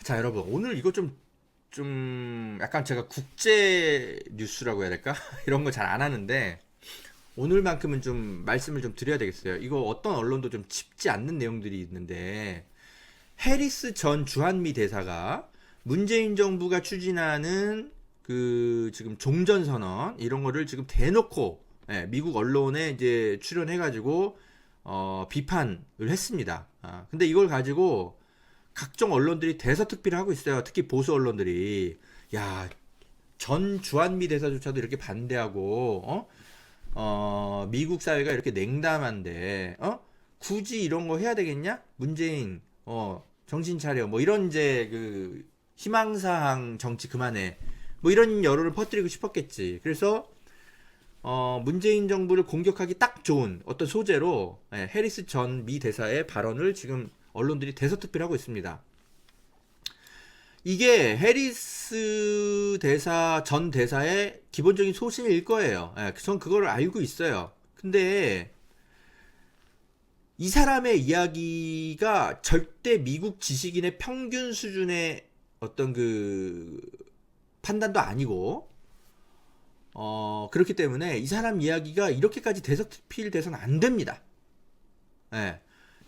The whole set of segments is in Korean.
자, 여러분, 오늘 이거 약간 제가 국제 뉴스라고 해야 될까? 이런 거 잘 안 하는데, 오늘만큼은 좀 말씀을 좀 드려야 되겠어요. 이거 어떤 언론도 좀 짚지 않는 내용들이 있는데, 해리스 전 주한미 대사가 문재인 정부가 추진하는 지금 종전선언, 이런 거를 지금 대놓고, 미국 언론에 이제 출연해가지고, 비판을 했습니다. 근데 이걸 가지고 각종 언론들이 대서특필을 하고 있어요. 특히 보수 언론들이. 야, 전 주한미 대사조차도 이렇게 반대하고, 미국 사회가 이렇게 냉담한데, 굳이 이런 거 해야 되겠냐? 문재인, 정신 차려. 뭐 이런 이제 희망사항 정치 그만해. 뭐 이런 여론을 퍼뜨리고 싶었겠지. 그래서, 문재인 정부를 공격하기 딱 좋은 어떤 소재로, 해리스 전 미 대사의 발언을 지금 언론들이 대서특필하고 있습니다. 이게 해리스 전 대사의 기본적인 소신일 거예요. 전 그걸 알고 있어요. 근데 이 사람의 이야기가 절대 미국 지식인의 평균 수준의 어떤 판단도 아니고, 그렇기 때문에 이 사람 이야기가 이렇게까지 대서특필 돼서는 안 됩니다. 예.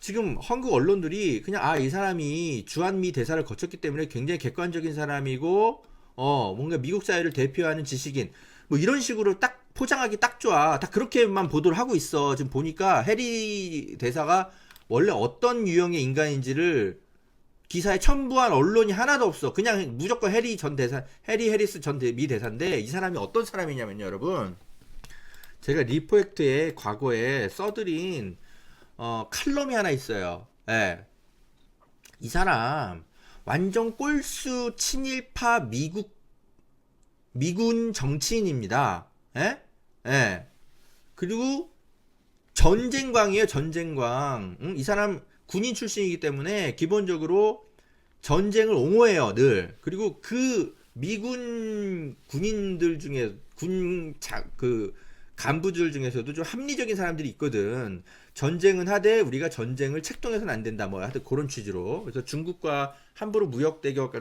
지금 한국 언론들이 그냥 이 사람이 주한미 대사를 거쳤기 때문에 굉장히 객관적인 사람이고 뭔가 미국 사회를 대표하는 지식인 뭐 이런 식으로 딱 포장하기 딱 좋아. 딱 그렇게만 보도를 하고 있어. 지금 보니까 해리 대사가 원래 어떤 유형의 인간인지를 기사에 첨부한 언론이 하나도 없어. 그냥 무조건 해리스 전 미 대사인데 이 사람이 어떤 사람이냐면요, 여러분. 제가 리포액트에 과거에 써드린 칼럼이 하나 있어요. 예. 이 사람 완전 꼴수 친일파 미군 정치인입니다. 예? 예. 그리고 전쟁광이에요, 전쟁광. 응? 이 사람 군인 출신이기 때문에 기본적으로 전쟁을 옹호해요, 늘. 그리고 미군 군인들 중에 간부들 중에서도 좀 합리적인 사람들이 있거든. 전쟁은 하되 우리가 전쟁을 책동해서는 안 된다. 뭐 하여튼 그런 취지로. 그래서 중국과 함부로 무력 대결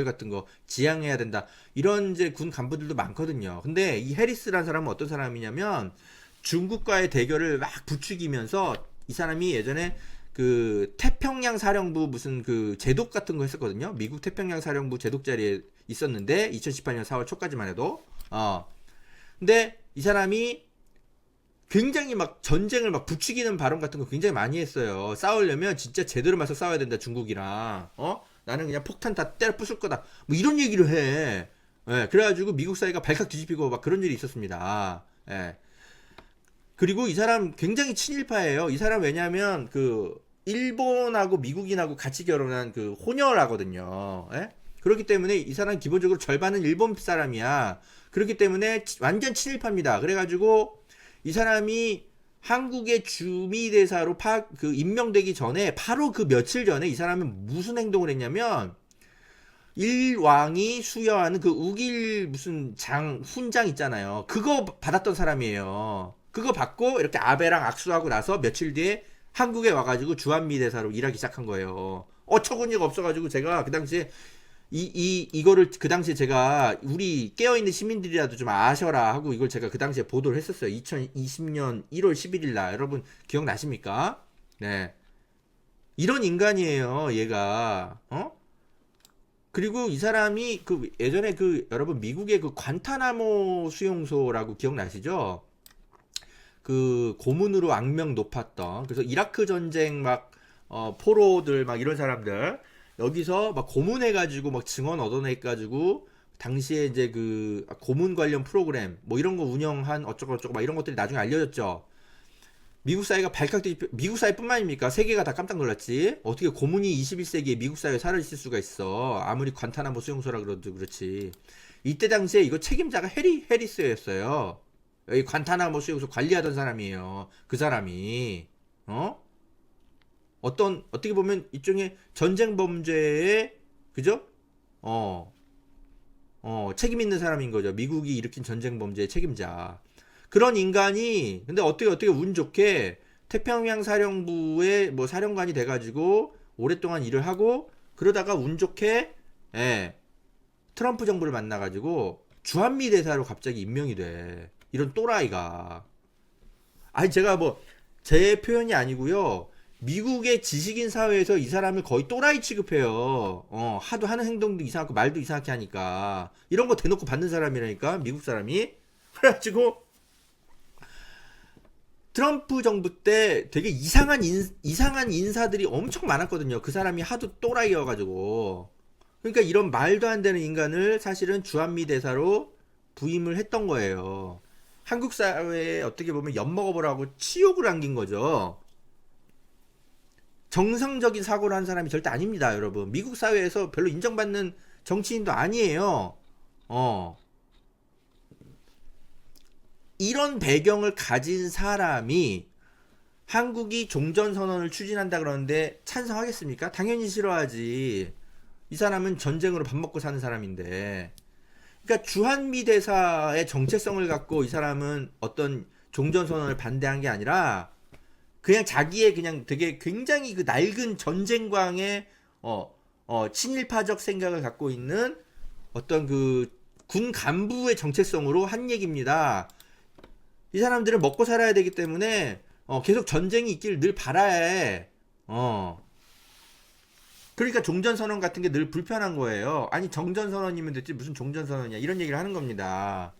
같은 거 지양해야 된다. 이런 이제 군 간부들도 많거든요. 근데 이 해리스라는 사람은 어떤 사람이냐면 중국과의 대결을 막 부추기면서 이 사람이 예전에 태평양 사령부 무슨 제독 같은 거 했었거든요. 미국 태평양 사령부 제독 자리에 있었는데 2018년 4월 초까지만 해도 근데 이 사람이 굉장히 막 전쟁을 막 부추기는 발언 같은 거 굉장히 많이 했어요. 싸우려면 진짜 제대로 맞서 싸워야 된다, 중국이랑. 나는 그냥 폭탄 다 때려 부술 거다. 뭐 이런 얘기를 해. 그래가지고 미국 사회가 발칵 뒤집히고 막 그런 일이 있었습니다. 그리고 이 사람 굉장히 친일파예요. 이 사람 왜냐면 일본하고 미국인하고 같이 결혼한 혼혈하거든요. 그렇기 때문에 이 사람 기본적으로 절반은 일본 사람이야. 그렇기 때문에 완전 친일파입니다. 그래가지고 이 사람이 한국의 주미대사로 임명되기 전에 바로 며칠 전에 이 사람은 무슨 행동을 했냐면 일왕이 수여하는 우길 무슨 훈장 있잖아요. 그거 받았던 사람이에요. 그거 받고 이렇게 아베랑 악수하고 나서 며칠 뒤에 한국에 와가지고 주한미 대사로 일하기 시작한 거예요. 어처구니가 없어가지고 제가 그 당시에 이거를 그 당시에 제가 우리 깨어있는 시민들이라도 좀 아셔라 하고 이걸 제가 그 당시에 보도를 했었어요. 2020년 1월 11일 날. 여러분 기억나십니까? 네. 이런 인간이에요, 얘가. 그리고 이 사람이 예전에 여러분 미국의 관타나모 수용소라고 기억나시죠? 고문으로 악명 높았던, 그래서 이라크 전쟁 포로들 이런 사람들 여기서 고문해가지고 증언 얻어내가지고 당시에 이제 고문 관련 프로그램 뭐 이런 거 운영한 어쩌고저쩌고 이런 것들이 나중에 알려졌죠. 미국 사회가 미국 사회뿐만 아닙니까? 세계가 다 깜짝 놀랐지. 어떻게 고문이 21세기에 미국 사회에 살아있을 수가 있어. 아무리 관타나모 수용소라 그래도 그렇지. 이때 당시에 이거 책임자가 해리스였어요. 여기 관타나모 수용소 관리하던 사람이에요. 그 사람이 어떻게 보면 일종의 전쟁 범죄에 그죠? 책임 있는 사람인 거죠. 미국이 일으킨 전쟁 범죄의 책임자. 그런 인간이 근데 어떻게 운 좋게 태평양 사령부의 사령관이 돼가지고 오랫동안 일을 하고 그러다가 운 좋게 예, 트럼프 정부를 만나가지고 주한미 대사로 갑자기 임명이 돼. 이런 또라이가. 아니 제가 뭐 제 표현이 아니고요. 미국의 지식인 사회에서 이 사람을 거의 또라이 취급해요. 하도 하는 행동도 이상하고 말도 이상하게 하니까 이런 거 대놓고 받는 사람이라니까 미국 사람이. 그래가지고 트럼프 정부 때 되게 이상한 인사들이 엄청 많았거든요. 그 사람이 하도 또라이여가지고. 그러니까 이런 말도 안 되는 인간을 사실은 주한미 대사로 부임을 했던 거예요. 한국 사회에 어떻게 보면 엿먹어보라고 치욕을 안긴 거죠. 정상적인 사고를 한 사람이 절대 아닙니다, 여러분. 미국 사회에서 별로 인정받는 정치인도 아니에요. 이런 배경을 가진 사람이 한국이 종전선언을 추진한다 그러는데 찬성하겠습니까? 당연히 싫어하지. 이 사람은 전쟁으로 밥 먹고 사는 사람인데. 그러니까 주한미 대사의 정체성을 갖고 이 사람은 어떤 종전선언을 반대한 게 아니라 그냥 자기의 그냥 되게 굉장히 그 낡은 전쟁광의 친일파적 생각을 갖고 있는 어떤 그 군 간부의 정체성으로 한 얘기입니다. 이 사람들은 먹고 살아야 되기 때문에 계속 전쟁이 있기를 늘 바라야 해. 그러니까 종전선언 같은 게 늘 불편한 거예요. 아니 정전선언이면 됐지 무슨 종전선언이야 이런 얘기를 하는 겁니다.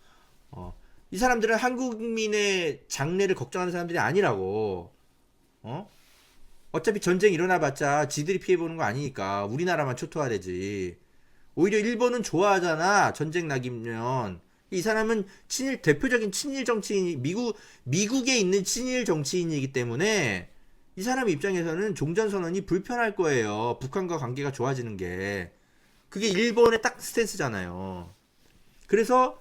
이 사람들은 한국민의 장래를 걱정하는 사람들이 아니라고. 어차피 전쟁 일어나봤자 지들이 피해보는 거 아니니까 우리나라만 초토화되지. 오히려 일본은 좋아하잖아 전쟁 나기면. 이 사람은 대표적인 친일 정치인이 미국에 있는 친일 정치인이기 때문에 이 사람 입장에서는 종전선언이 불편할 거예요. 북한과 관계가 좋아지는 게. 그게 일본의 딱 스탠스잖아요. 그래서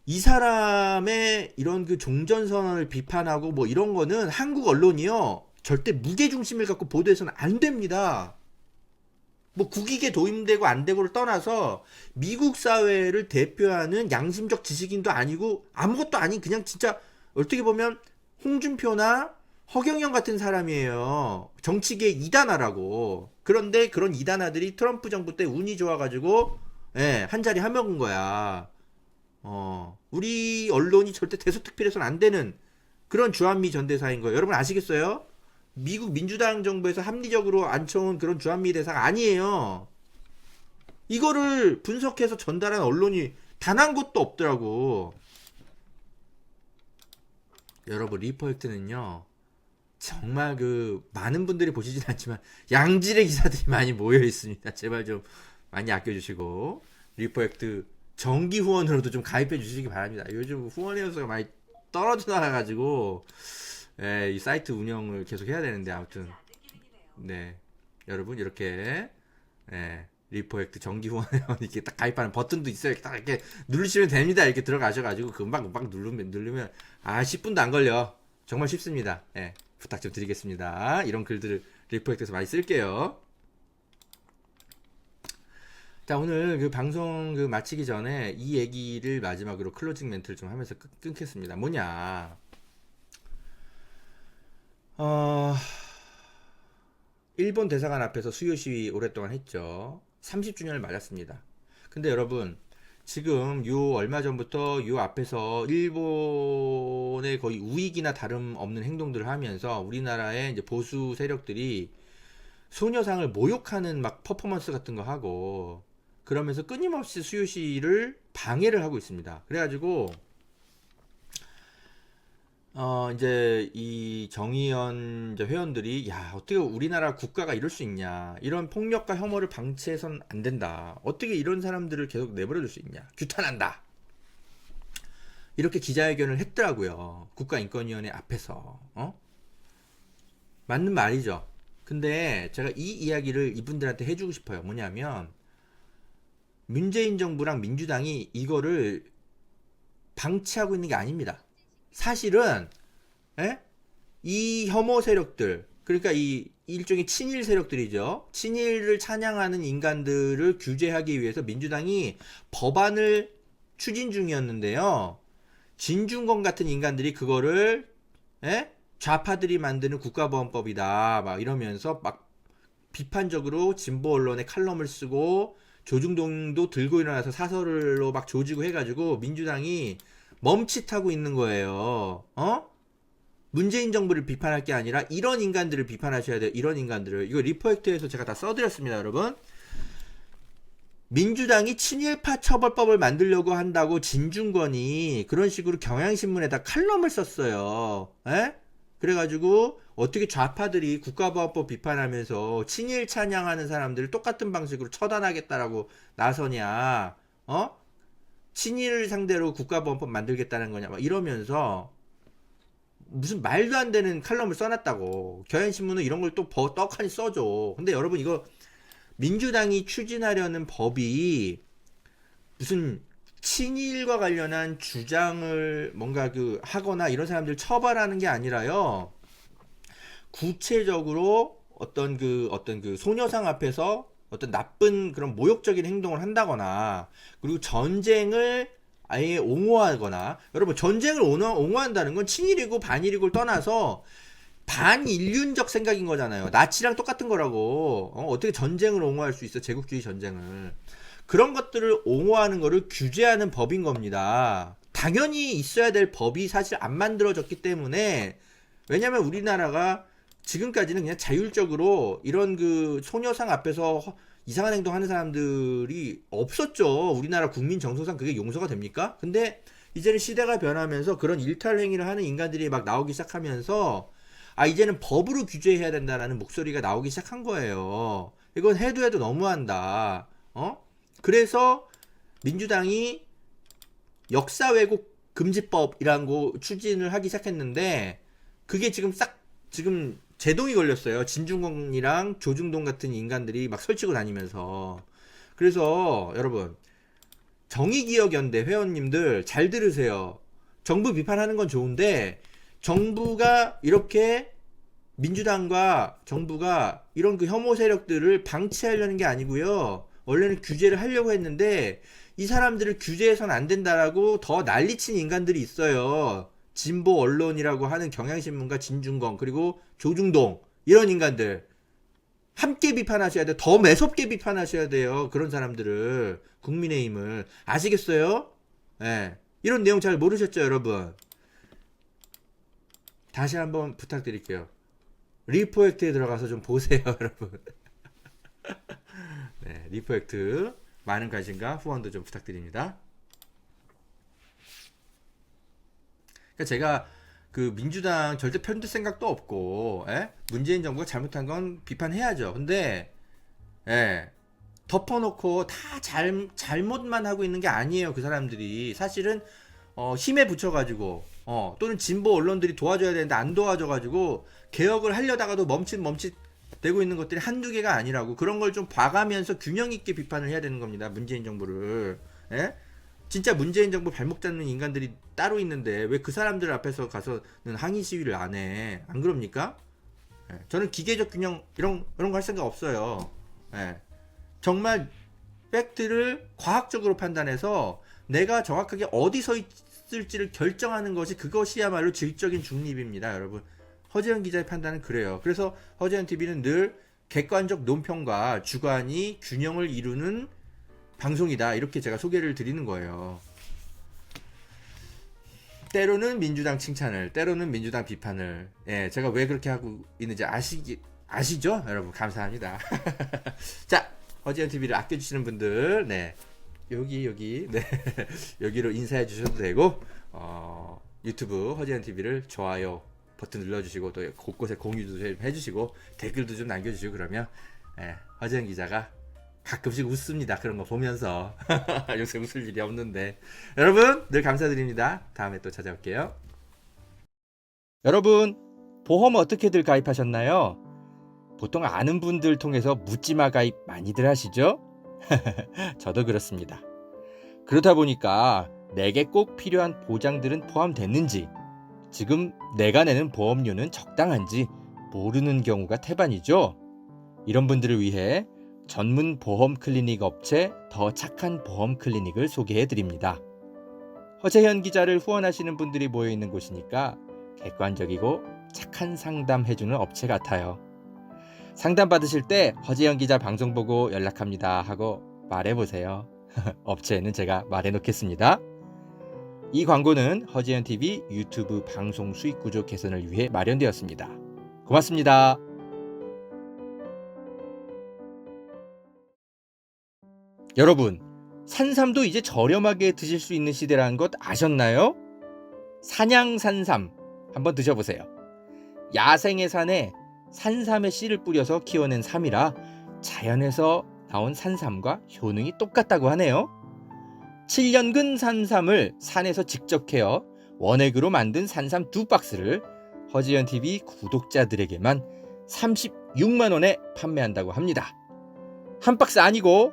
이 사람의 이런 그 종전선언을 비판하고 뭐 이런 거는 한국 언론이요. 절대 무게중심을 갖고 보도해서는 안 됩니다. 뭐 국익에 도움되고 안 되고를 떠나서 미국 사회를 대표하는 양심적 지식인도 아니고 아무것도 아닌 그냥 진짜 어떻게 보면 홍준표나 허경영 같은 사람이에요. 정치계 이단아라고. 그런데 그런 이단아들이 트럼프 정부 때 운이 좋아가지고 한 자리 하먹은 거야. 우리 언론이 절대 대서특필해서는 안 되는 그런 주한미 전대사인 거예요. 여러분 아시겠어요? 미국 민주당 정부에서 합리적으로 앉혀온 그런 주한미 대사가 아니에요. 이거를 분석해서 전달한 언론이 단 한 곳도 없더라고. 여러분 리퍼액트는요. 정말 그 많은 분들이 보시진 않지만 양질의 기사들이 많이 모여 있습니다. 제발 좀 많이 아껴주시고 리퍼액트 정기 후원으로도 좀 가입해 주시기 바랍니다. 요즘 후원 회수가 많이 떨어져 나가가지고 이 사이트 운영을 계속 해야 되는데 아무튼 네 여러분 이렇게 리퍼액트 정기 후원회원 이렇게 딱 가입하는 버튼도 있어요. 딱 이렇게 누르시면 됩니다. 이렇게 들어가셔가지고 금방 누르면 10분도 안 걸려. 정말 쉽습니다. 부탁 좀 드리겠습니다. 이런 글들을 리퍼액트에서 많이 쓸게요. 자 오늘 그 방송 그 마치기 전에 이 얘기를 마지막으로 클로징 멘트를 좀 하면서 끊겠습니다. 뭐냐 일본 대사관 앞에서 수요 시위 오랫동안 했죠. 30주년을 맞았습니다. 근데 여러분 지금 요 얼마 전부터 요 앞에서 일본의 거의 우익이나 다름없는 행동들을 하면서 우리나라의 이제 보수 세력들이 소녀상을 모욕하는 막 퍼포먼스 같은 거 하고 그러면서 끊임없이 수요 시위를 방해를 하고 있습니다. 그래가지고 이제 이 정의연 이제 회원들이 야 어떻게 우리나라 국가가 이럴 수 있냐 이런 폭력과 혐오를 방치해선 안 된다 어떻게 이런 사람들을 계속 내버려둘 수 있냐 규탄한다 이렇게 기자회견을 했더라고요. 국가인권위원회 앞에서 맞는 말이죠. 근데 제가 이 이야기를 이분들한테 해주고 싶어요. 뭐냐면 문재인 정부랑 민주당이 이거를 방치하고 있는 게 아닙니다. 사실은 이 혐오 세력들 그러니까 이 일종의 친일 세력들이죠. 친일을 찬양하는 인간들을 규제하기 위해서 민주당이 법안을 추진 중이었는데요. 진중권 같은 인간들이 그거를 좌파들이 만드는 국가보안법이다 막 이러면서 막 비판적으로 진보 언론에 칼럼을 쓰고 조중동도 들고 일어나서 사설로 막 조지고 해가지고 민주당이 멈칫하고 있는 거예요. 문재인 정부를 비판할 게 아니라 이런 인간들을 비판하셔야 돼요. 이런 인간들을. 이거 리포액트에서 제가 다 써드렸습니다, 여러분. 민주당이 친일파 처벌법을 만들려고 한다고 진중권이 그런 식으로 경향신문에다 칼럼을 썼어요. 에? 그래가지고 어떻게 좌파들이 국가보안법 비판하면서 친일 찬양하는 사람들을 똑같은 방식으로 처단하겠다라고 나서냐. 친일을 상대로 국가보안법 만들겠다는 거냐. 막 이러면서 무슨 말도 안 되는 칼럼을 써놨다고. 경향신문은 이런 걸 또 떡하니 써줘. 근데 여러분 이거 민주당이 추진하려는 법이 무슨 친일과 관련한 주장을 뭔가 하거나 이런 사람들 처벌하는 게 아니라요. 구체적으로 어떤 소녀상 앞에서 어떤 나쁜 그런 모욕적인 행동을 한다거나 그리고 전쟁을 아예 옹호하거나 여러분 전쟁을 옹호한다는 건 친일이고 반일이고를 떠나서 반인륜적 생각인 거잖아요. 나치랑 똑같은 거라고. 어떻게 전쟁을 옹호할 수 있어? 제국주의 전쟁을. 그런 것들을 옹호하는 거를 규제하는 법인 겁니다. 당연히 있어야 될 법이 사실 안 만들어졌기 때문에 왜냐면 우리나라가 지금까지는 그냥 자율적으로 이런 소녀상 앞에서 이상한 행동하는 사람들이 없었죠. 우리나라 국민 정서상 그게 용서가 됩니까? 근데 이제는 시대가 변하면서 그런 일탈 행위를 하는 인간들이 막 나오기 시작하면서 이제는 법으로 규제해야 된다라는 목소리가 나오기 시작한 거예요. 이건 해도 너무한다. 그래서 민주당이 역사 왜곡 금지법이라는 거 추진을 하기 시작했는데 그게 지금 지금 제동이 걸렸어요. 진중권이랑 조중동 같은 인간들이 막 설치고 다니면서. 그래서 여러분 정의기억연대 회원님들 잘 들으세요. 정부 비판하는 건 좋은데 정부가 이렇게 민주당과 정부가 이런 혐오 세력들을 방치하려는 게 아니고요. 원래는 규제를 하려고 했는데 이 사람들을 규제해서는 안 된다라고 더 난리친 인간들이 있어요. 진보 언론이라고 하는 경향신문과 진중권 그리고 조중동 이런 인간들 함께 비판하셔야 돼요. 더 매섭게 비판하셔야 돼요. 그런 사람들을 국민의힘을 아시겠어요? 네. 이런 내용 잘 모르셨죠, 여러분? 다시 한번 부탁드릴게요. 리포액트에 들어가서 좀 보세요, 여러분. 네, 리포액트 많은 관심과 후원도 좀 부탁드립니다. 그러니까 제가 민주당 절대 편들 생각도 없고, 문재인 정부가 잘못한 건 비판해야죠. 근데, 덮어놓고 다 잘못만 하고 있는 게 아니에요. 그 사람들이 사실은 힘에 붙여가지고 또는 진보 언론들이 도와줘야 되는데 안 도와줘가지고 개혁을 하려다가도 멈칫 되고 있는 것들이 한두 개가 아니라고. 그런 걸 좀 봐가면서 균형 있게 비판을 해야 되는 겁니다. 문재인 정부를. 진짜 문재인 정부 발목 잡는 인간들이 따로 있는데 왜 그 사람들 앞에서 가서는 항의 시위를 안 해? 안 그럽니까? 저는 기계적 균형 이런 거 할 생각 없어요. 정말 팩트를 과학적으로 판단해서 내가 정확하게 어디서 있을지를 결정하는 것이 그것이야말로 질적인 중립입니다, 여러분. 허재현 기자의 판단은 그래요. 그래서 허재현 TV는 늘 객관적 논평과 주관이 균형을 이루는 방송이다. 이렇게 제가 소개를 드리는 거예요. 때로는 민주당 칭찬을, 때로는 민주당 비판을. 제가 왜 그렇게 하고 있는지 아시죠? 여러분, 감사합니다. 자, 허재현 TV를 아껴주시는 분들, 여기, 여기로 인사해 주셔도 되고, 유튜브 허재현 TV를 좋아요 버튼 눌러주시고, 또 곳곳에 공유도 좀 해주시고, 댓글도 좀 남겨주시고, 그러면, 허재현 기자가 가끔씩 웃습니다. 그런 거 보면서. 요새 웃을 일이 없는데. 여러분, 늘 감사드립니다. 다음에 또 찾아올게요. 여러분, 보험 어떻게들 가입하셨나요? 보통 아는 분들 통해서 묻지마 가입 많이들 하시죠? 저도 그렇습니다. 그러다 보니까 내게 꼭 필요한 보장들은 포함됐는지, 지금 내가 내는 보험료는 적당한지 모르는 경우가 태반이죠. 이런 분들을 위해 전문 보험 클리닉 업체 더 착한 보험 클리닉을 소개해 드립니다. 허재현 기자를 후원하시는 분들이 모여 있는 곳이니까 객관적이고 착한 상담 해주는 업체 같아요. 상담 받으실 때 허지연 기자 방송 보고 연락합니다 하고 말해보세요. 업체에는 제가 말해놓겠습니다. 이 광고는 허지연 TV 유튜브 방송 수익 구조 개선을 위해 마련되었습니다. 고맙습니다. 여러분, 산삼도 이제 저렴하게 드실 수 있는 시대라는 것 아셨나요? 산양산삼 한번 드셔보세요. 야생의 산에 산삼의 씨를 뿌려서 키워낸 삼이라 자연에서 나온 산삼과 효능이 똑같다고 하네요. 7년근 산삼을 산에서 직접 캐어 원액으로 만든 산삼 2박스를 허지연 TV 구독자들에게만 36만 원에 판매한다고 합니다. 한 박스 아니고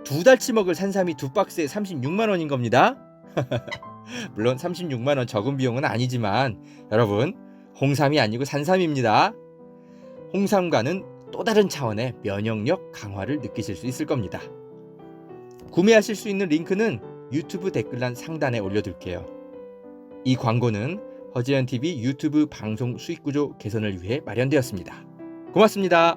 2달치 먹을 산삼이 2박스에 36만 원인 겁니다. 물론 36만 원 적은 비용은 아니지만 여러분, 홍삼이 아니고 산삼입니다. 홍삼과는 또 다른 차원의 면역력 강화를 느끼실 수 있을 겁니다. 구매하실 수 있는 링크는 유튜브 댓글란 상단에 올려둘게요. 이 광고는 허지연 TV 유튜브 방송 수익 구조 개선을 위해 마련되었습니다. 고맙습니다.